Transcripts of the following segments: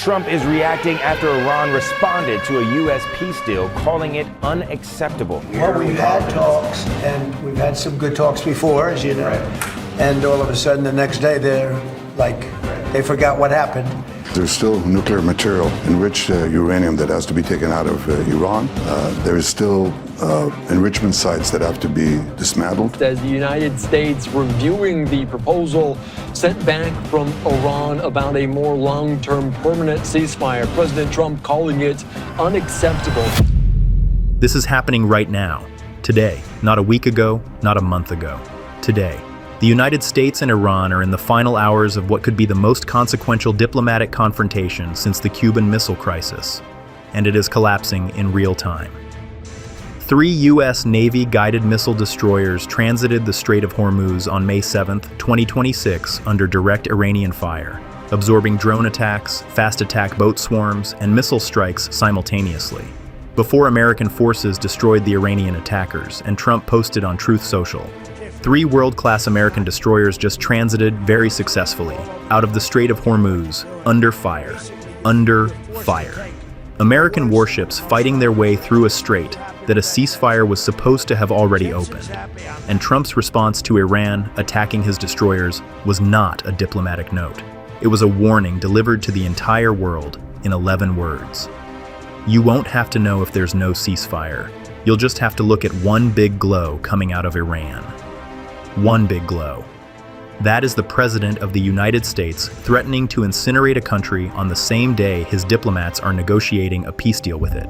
Trump is reacting after Iran responded to a U.S. peace deal, calling it unacceptable. Well, we've had talks, and we've had some good talks before, as you know. And all of a sudden, the next day, they're like, they forgot what happened. There's still nuclear material, enriched uranium that has to be taken out of Iran. There's still enrichment sites that have to be dismantled. As the United States reviewing the proposal sent back from Iran about a more long-term permanent ceasefire, President Trump calling it unacceptable. This is happening right now, today, not a week ago, not a month ago, today. The United States and Iran are in the final hours of what could be the most consequential diplomatic confrontation since the Cuban Missile Crisis, and it is collapsing in real time. 3 U.S. Navy guided missile destroyers transited the Strait of Hormuz on May 7, 2026, under direct Iranian fire, absorbing drone attacks, fast attack boat swarms, and missile strikes simultaneously. Before American forces destroyed the Iranian attackers, and Trump posted on Truth Social, 3 world-class American destroyers just transited very successfully out of the Strait of Hormuz, under fire. Under fire. American warships fighting their way through a strait that a ceasefire was supposed to have already opened. And Trump's response to Iran attacking his destroyers was not a diplomatic note. It was a warning delivered to the entire world in 11 words. You won't have to know if there's no ceasefire. You'll just have to look at one big glow coming out of Iran. One big glow. That is the President of the United States threatening to incinerate a country on the same day his diplomats are negotiating a peace deal with it.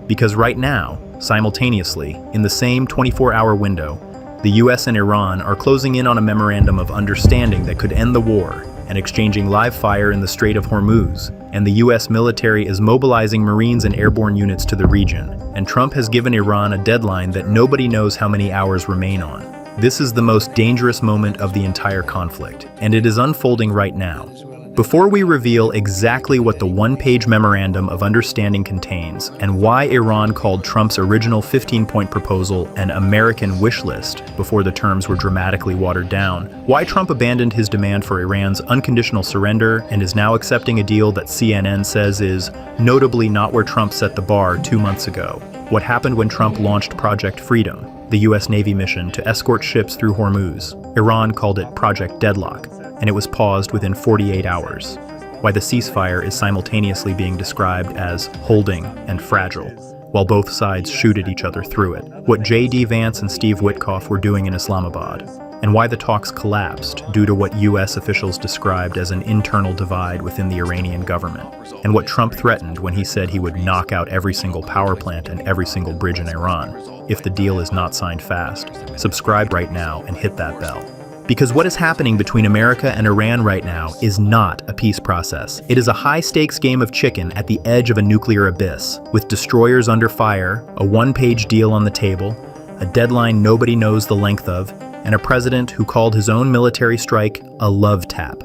Because right now, simultaneously, in the same 24-hour window, the US and Iran are closing in on a memorandum of understanding that could end the war and exchanging live fire in the Strait of Hormuz, and the US military is mobilizing Marines and airborne units to the region, and Trump has given Iran a deadline that nobody knows how many hours remain on. This is the most dangerous moment of the entire conflict, and it is unfolding right now. Before we reveal exactly what the one-page memorandum of understanding contains and why Iran called Trump's original 15-point proposal an American wish list before the terms were dramatically watered down, why Trump abandoned his demand for Iran's unconditional surrender and is now accepting a deal that CNN says is notably not where Trump set the bar 2 months ago, what happened when Trump launched Project Freedom, the U.S. Navy mission to escort ships through Hormuz. Iran called it Project Deadlock, and it was paused within 48 hours. Why the ceasefire is simultaneously being described as holding and fragile, while both sides shoot at each other through it. What J.D. Vance and Steve Witkoff were doing in Islamabad, and why the talks collapsed due to what U.S. officials described as an internal divide within the Iranian government, and what Trump threatened when he said he would knock out every single power plant and every single bridge in Iran if the deal is not signed fast. Subscribe right now and hit that bell. Because what is happening between America and Iran right now is not a peace process. It is a high-stakes game of chicken at the edge of a nuclear abyss, with destroyers under fire, a one-page deal on the table, a deadline nobody knows the length of, and a president who called his own military strike a love tap.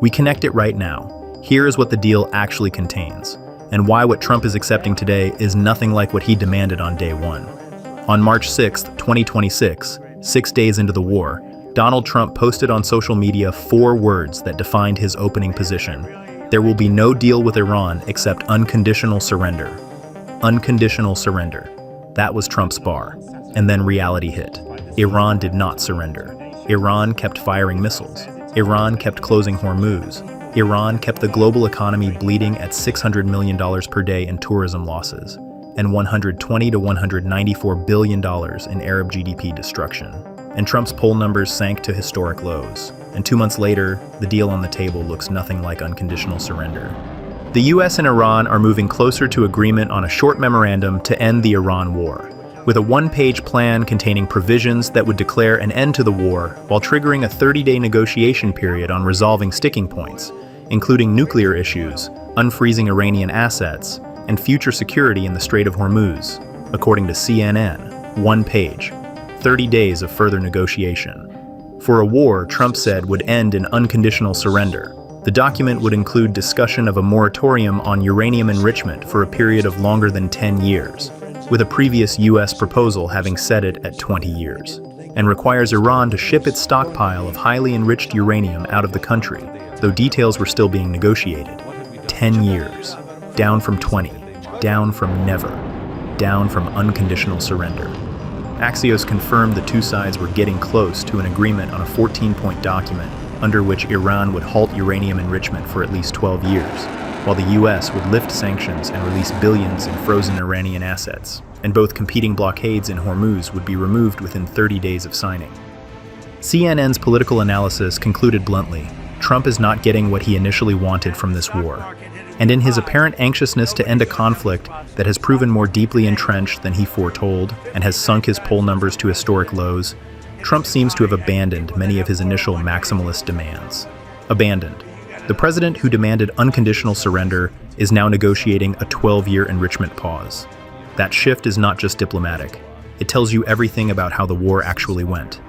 We connect it right now. Here is what the deal actually contains, and why what Trump is accepting today is nothing like what he demanded on day one. On March 6, 2026, 6 days into the war, Donald Trump posted on social media 4 words that defined his opening position. There will be no deal with Iran except unconditional surrender. Unconditional surrender. That was Trump's bar. And then reality hit. Iran did not surrender. Iran kept firing missiles. Iran kept closing Hormuz. Iran kept the global economy bleeding at $600 million per day in tourism losses, and $120 to $194 billion in Arab GDP destruction. And Trump's poll numbers sank to historic lows. And 2 months later, the deal on the table looks nothing like unconditional surrender. The US and Iran are moving closer to agreement on a short memorandum to end the Iran war, with a one-page plan containing provisions that would declare an end to the war while triggering a 30-day negotiation period on resolving sticking points, including nuclear issues, unfreezing Iranian assets, and future security in the Strait of Hormuz, according to CNN. One page. 30 days of further negotiation. For a war, Trump said, would end in unconditional surrender. The document would include discussion of a moratorium on uranium enrichment for a period of longer than 10 years, with a previous U.S. proposal having set it at 20 years, and requires Iran to ship its stockpile of highly enriched uranium out of the country, though details were still being negotiated. 10 years. Down from 20. Down from never. Down from unconditional surrender. Axios confirmed the two sides were getting close to an agreement on a 14-point document under which Iran would halt uranium enrichment for at least 12 years, while the US would lift sanctions and release billions in frozen Iranian assets, and both competing blockades in Hormuz would be removed within 30 days of signing. CNN's political analysis concluded bluntly, Trump is not getting what he initially wanted from this war. And in his apparent anxiousness to end a conflict that has proven more deeply entrenched than he foretold and has sunk his poll numbers to historic lows, Trump seems to have abandoned many of his initial maximalist demands. Abandoned. The president who demanded unconditional surrender is now negotiating a 12-year enrichment pause. That shift is not just diplomatic. It tells you everything about how the war actually went.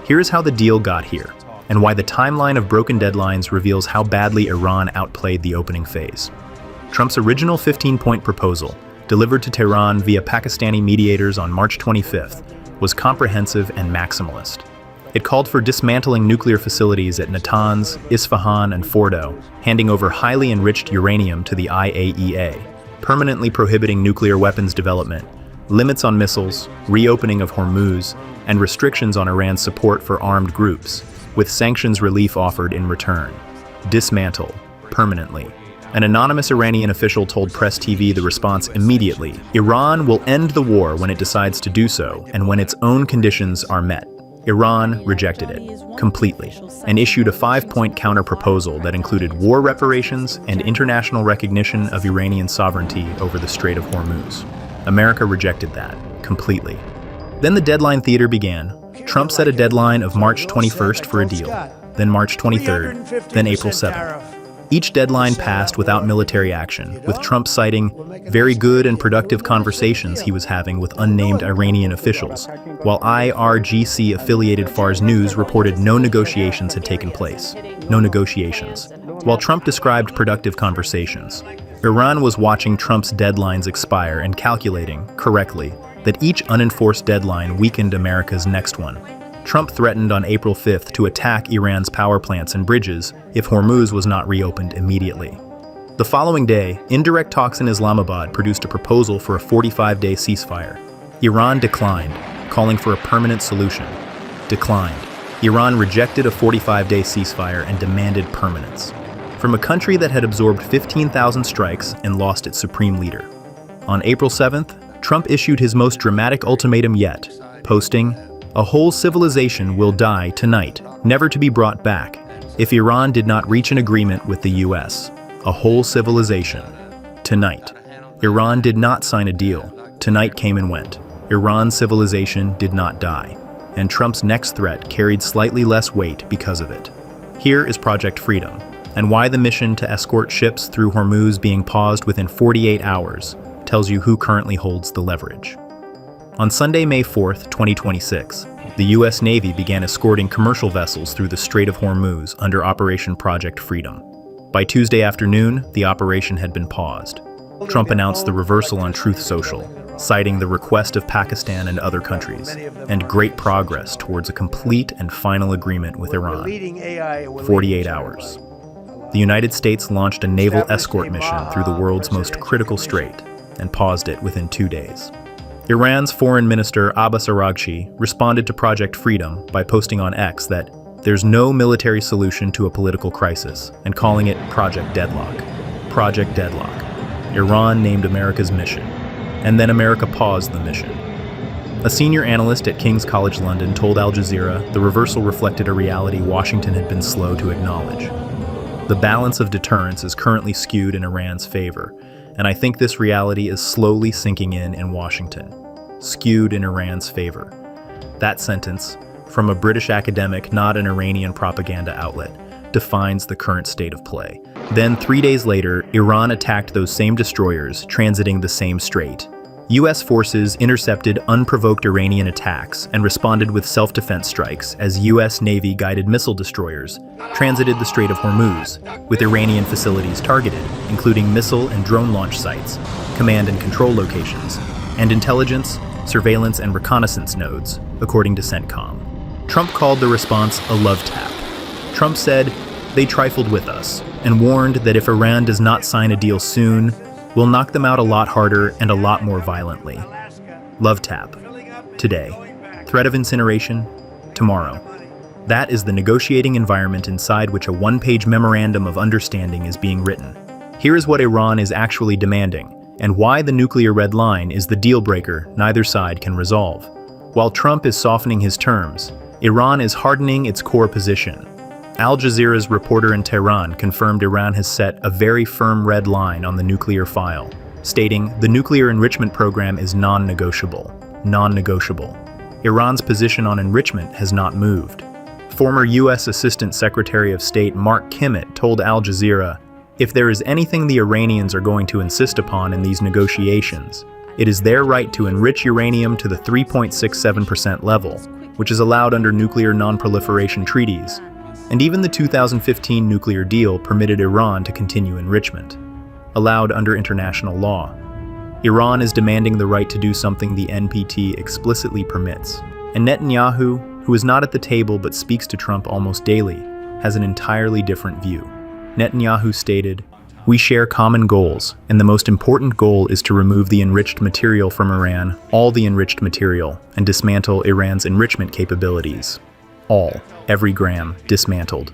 Here's how the deal got here, and why the timeline of broken deadlines reveals how badly Iran outplayed the opening phase. Trump's original 15-point proposal, delivered to Tehran via Pakistani mediators on March 25th, was comprehensive and maximalist. It called for dismantling nuclear facilities at Natanz, Isfahan, and Fordo, handing over highly enriched uranium to the IAEA, permanently prohibiting nuclear weapons development, limits on missiles, reopening of Hormuz, and restrictions on Iran's support for armed groups, with sanctions relief offered in return. Dismantle, permanently. An anonymous Iranian official told Press TV the response immediately. Iran will end the war when it decides to do so, and when its own conditions are met. Iran rejected it, completely, and issued a 5-point counter-proposal that included war reparations and international recognition of Iranian sovereignty over the Strait of Hormuz. America rejected that, completely. Then the deadline theater began. Trump set a deadline of March 21st for a deal, then March 23rd, then April 7th. Each deadline passed without military action, with Trump citing very good and productive conversations he was having with unnamed Iranian officials, while IRGC-affiliated Fars News reported no negotiations had taken place. No negotiations. While Trump described productive conversations, Iran was watching Trump's deadlines expire and calculating, correctly, that each unenforced deadline weakened America's next one. Trump threatened on April 5th to attack Iran's power plants and bridges if Hormuz was not reopened immediately. The following day, indirect talks in Islamabad produced a proposal for a 45-day ceasefire. Iran declined, calling for a permanent solution. Declined. Iran rejected a 45-day ceasefire and demanded permanence. From a country that had absorbed 15,000 strikes and lost its supreme leader. On April 7th, Trump issued his most dramatic ultimatum yet, posting, "A whole civilization will die tonight, never to be brought back, if Iran did not reach an agreement with the US. A whole civilization. Tonight." Iran did not sign a deal. Tonight came and went. Iran's civilization did not die. And Trump's next threat carried slightly less weight because of it. Here is Project Freedom, and why the mission to escort ships through Hormuz being paused within 48 hours tells you who currently holds the leverage. On Sunday, May 4th, 2026, the U.S. Navy began escorting commercial vessels through the Strait of Hormuz under Operation Project Freedom. By Tuesday afternoon, the operation had been paused. Trump announced the reversal on Truth Social, citing the request of Pakistan and other countries, and great progress towards a complete and final agreement with Iran. 48 hours. The United States launched a naval escort mission through the world's most critical strait, and paused it within 2 days. Iran's Foreign Minister Abbas Araghchi responded to Project Freedom by posting on X that there's no military solution to a political crisis, and calling it Project Deadlock. Project Deadlock. Iran named America's mission, and then America paused the mission. A senior analyst at King's College London told Al Jazeera the reversal reflected a reality Washington had been slow to acknowledge. The balance of deterrence is currently skewed in Iran's favor, and I think this reality is slowly sinking in Washington. Skewed in Iran's favor. That sentence, from a British academic, not an Iranian propaganda outlet, defines the current state of play. Then 3 days later, Iran attacked those same destroyers transiting the same strait. U.S. forces intercepted unprovoked Iranian attacks and responded with self-defense strikes as U.S. Navy-guided missile destroyers transited the Strait of Hormuz, with Iranian facilities targeted, including missile and drone launch sites, command and control locations, and intelligence, surveillance, and reconnaissance nodes, according to CENTCOM. Trump called the response a love tap. Trump said, "They trifled with us. and warned that if Iran does not sign a deal soon, we'll knock them out a lot harder and a lot more violently. Love tap. Today. Threat of incineration. Tomorrow. That is the negotiating environment inside which a one-page memorandum of understanding is being written. Here is what Iran is actually demanding, and why the nuclear red line is the deal breaker neither side can resolve. While Trump is softening his terms, Iran is hardening its core position. Al Jazeera's reporter in Tehran confirmed Iran has set a very firm red line on the nuclear file, stating the nuclear enrichment program is non-negotiable. Non-negotiable. Iran's position on enrichment has not moved. Former U.S. Assistant Secretary of State Mark Kimmitt told Al Jazeera, if there is anything the Iranians are going to insist upon in these negotiations, it is their right to enrich uranium to the 3.67% level, which is allowed under nuclear non-proliferation treaties. And even the 2015 nuclear deal permitted Iran to continue enrichment, allowed under international law. Iran is demanding the right to do something the NPT explicitly permits. And Netanyahu, who is not at the table but speaks to Trump almost daily, has an entirely different view. Netanyahu stated, "We share common goals, and the most important goal is to remove the enriched material from Iran, all the enriched material, and dismantle Iran's enrichment capabilities. All, every gram, dismantled.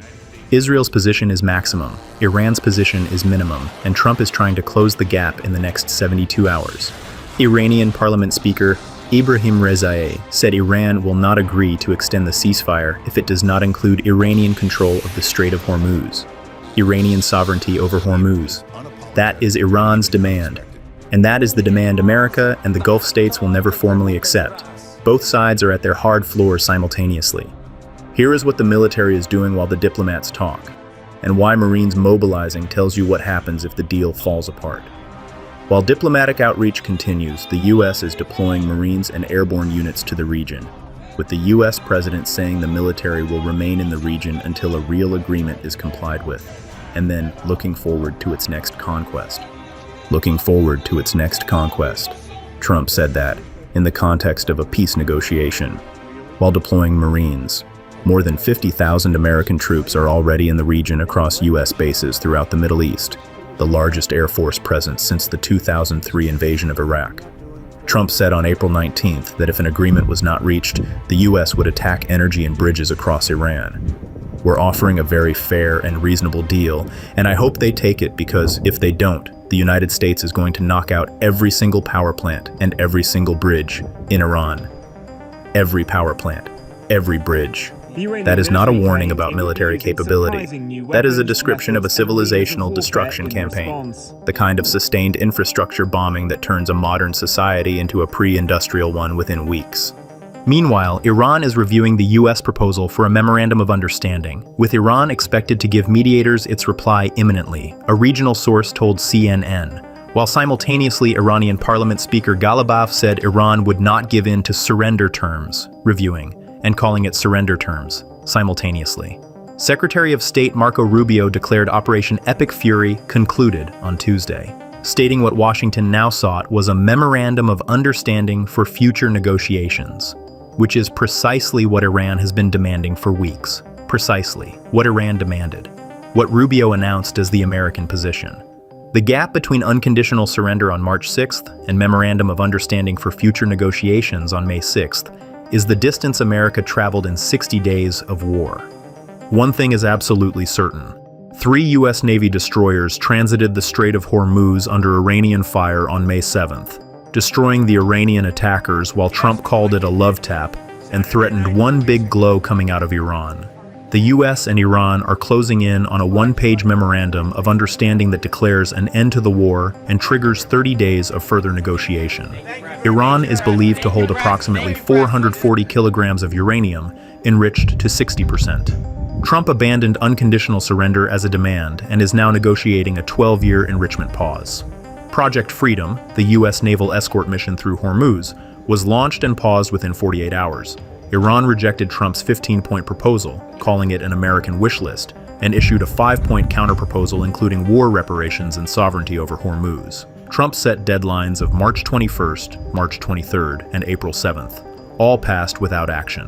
Israel's position is maximum, Iran's position is minimum, and Trump is trying to close the gap in the next 72 hours. Iranian Parliament Speaker Ibrahim Rezaiei said Iran will not agree to extend the ceasefire if it does not include Iranian control of the Strait of Hormuz. Iranian sovereignty over Hormuz. That is Iran's demand. And that is the demand America and the Gulf states will never formally accept. Both sides are at their hard floor simultaneously. Here is what the military is doing while the diplomats talk, and why Marines mobilizing tells you what happens if the deal falls apart. While diplomatic outreach continues, the U.S. is deploying Marines and airborne units to the region, with the U.S. President saying the military will remain in the region until a real agreement is complied with, and then looking forward to its next conquest. Looking forward to its next conquest. Trump said that in the context of a peace negotiation, while deploying Marines. More than 50,000 American troops are already in the region across U.S. bases throughout the Middle East, the largest Air Force presence since the 2003 invasion of Iraq. Trump said on April 19th that if an agreement was not reached, the U.S. would attack energy and bridges across Iran. We're offering a very fair and reasonable deal, and I hope they take it because if they don't, the United States is going to knock out every single power plant and every single bridge in Iran. Every power plant, every bridge. That is not a warning about military capability. That is a description of a civilizational destruction campaign, the kind of sustained infrastructure bombing that turns a modern society into a pre-industrial one within weeks. Meanwhile, Iran is reviewing the U.S. proposal for a memorandum of understanding, with Iran expected to give mediators its reply imminently, a regional source told CNN. While simultaneously, Iranian Parliament Speaker Ghalibaf said Iran would not give in to surrender terms, reviewing, and calling it surrender terms, simultaneously. Secretary of State Marco Rubio declared Operation Epic Fury concluded on Tuesday, stating what Washington now sought was a memorandum of understanding for future negotiations, which is precisely what Iran has been demanding for weeks. Precisely what Iran demanded. What Rubio announced as the American position. The gap between unconditional surrender on March 6th and memorandum of understanding for future negotiations on May 6th is the distance America traveled in 60 days of war. One thing is absolutely certain. 3 U.S. Navy destroyers transited the Strait of Hormuz under Iranian fire on May 7th, destroying the Iranian attackers while Trump called it a love tap and threatened one big glow coming out of Iran. The U.S. and Iran are closing in on a one-page memorandum of understanding that declares an end to the war and triggers 30 days of further negotiation. Iran is believed to hold approximately 440 kilograms of uranium, enriched to 60%. Trump abandoned unconditional surrender as a demand and is now negotiating a 12-year enrichment pause. Project Freedom, the U.S. naval escort mission through Hormuz, was launched and paused within 48 hours. Iran rejected Trump's 15-point proposal, calling it an American wish list, and issued a 5-point counterproposal including war reparations and sovereignty over Hormuz. Trump set deadlines of March 21st, March 23rd, and April 7th, all passed without action.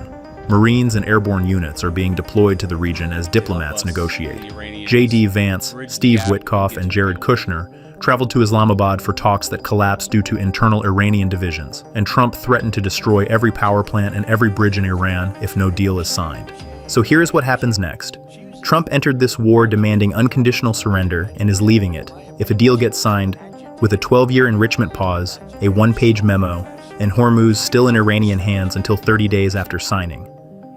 Marines and airborne units are being deployed to the region as diplomats negotiate. J.D. Vance, Steve Witkoff, and Jared Kushner traveled to Islamabad for talks that collapsed due to internal Iranian divisions, and Trump threatened to destroy every power plant and every bridge in Iran if no deal is signed. So here's what happens next. Trump entered this war demanding unconditional surrender and is leaving it, if a deal gets signed, with a 12-year enrichment pause, a one-page memo, and Hormuz still in Iranian hands until 30 days after signing.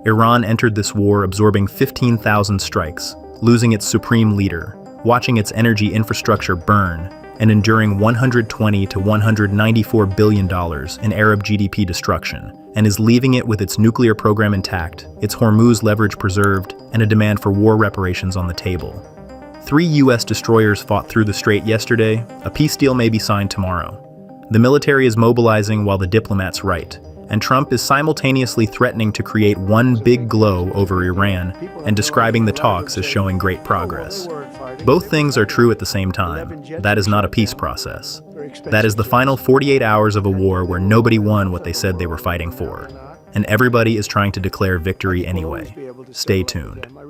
Iran entered this war absorbing 15,000 strikes, losing its supreme leader, watching its energy infrastructure burn, and enduring $120 to $194 billion in Arab GDP destruction, and is leaving it with its nuclear program intact, its Hormuz leverage preserved, and a demand for war reparations on the table. 3 U.S. destroyers fought through the strait yesterday. A peace deal may be signed tomorrow. The military is mobilizing while the diplomats write, and Trump is simultaneously threatening to create one big glow over Iran and describing the talks as showing great progress. Both things are true at the same time. That is not a peace process. That is the final 48 hours of a war where nobody won what they said they were fighting for. And everybody is trying to declare victory anyway. Stay tuned.